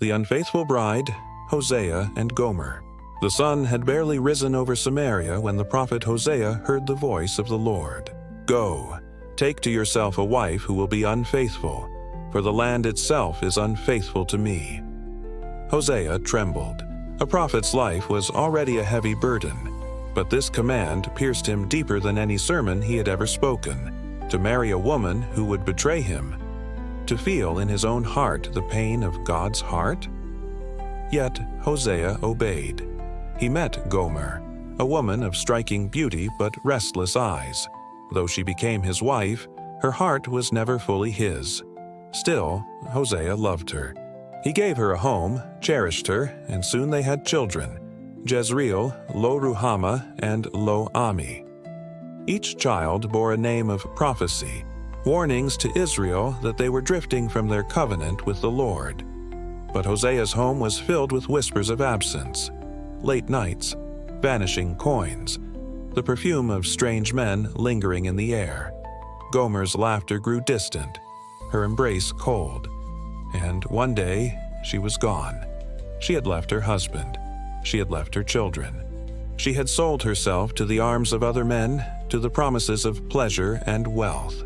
The unfaithful bride, Hosea and Gomer. The sun had barely risen over Samaria when the prophet Hosea heard the voice of the Lord. "Go, take to yourself a wife who will be unfaithful, for the land itself is unfaithful to me." Hosea trembled. A prophet's life was already a heavy burden, but this command pierced him deeper than any sermon he had ever spoken. To marry a woman who would betray him, to feel in his own heart the pain of God's heart? Yet Hosea obeyed. He met Gomer, a woman of striking beauty but restless eyes. Though she became his wife, her heart was never fully his. Still, Hosea loved her. He gave her a home, cherished her, and soon they had children, Jezreel, Lo-Ruhamah, and Lo-Ami. Each child bore a name of prophecy, warnings to Israel that they were drifting from their covenant with the Lord. But Hosea's home was filled with whispers of absence, late nights, vanishing coins, the perfume of strange men lingering in the air. Gomer's laughter grew distant, her embrace cold, and one day she was gone. She had left her husband. She had left her children. She had sold herself to the arms of other men, to the promises of pleasure and wealth.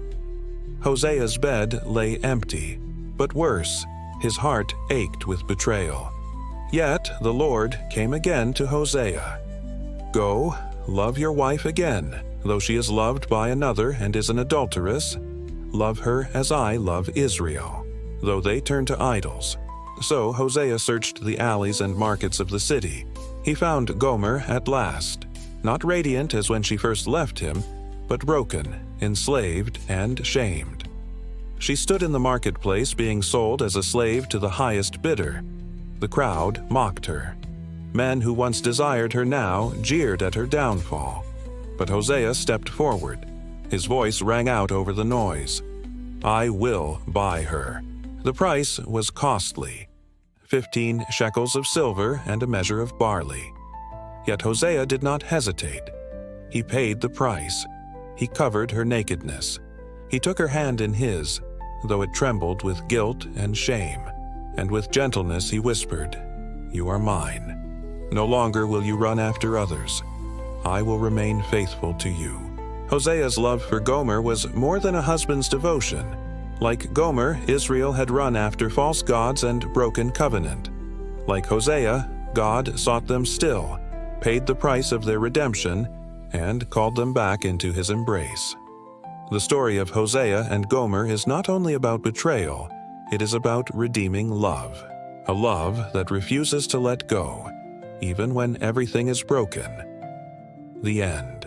Hosea's bed lay empty, but worse, his heart ached with betrayal. Yet the Lord came again to Hosea. "Go, love your wife again, though she is loved by another and is an adulteress. Love her as I love Israel, though they turn to idols." So Hosea searched the alleys and markets of the city. He found Gomer at last, not radiant as when she first left him, but broken, enslaved, and shamed. She stood in the marketplace being sold as a slave to the highest bidder. The crowd mocked her. Men who once desired her now jeered at her downfall. But Hosea stepped forward. His voice rang out over the noise. "I will buy her." The price was costly, 15 shekels of silver and a measure of barley. Yet Hosea did not hesitate. He paid the price. He covered her nakedness. He took her hand in his, though it trembled with guilt and shame, and with gentleness he whispered, "You are mine. No longer will you run after others. I will remain faithful to you." Hosea's love for Gomer was more than a husband's devotion. Like Gomer, Israel had run after false gods and broken covenant. Like Hosea, God sought them still, paid the price of their redemption, and called them back into his embrace. The story of Hosea and Gomer is not only about betrayal, it is about redeeming love, a love that refuses to let go, even when everything is broken. The end.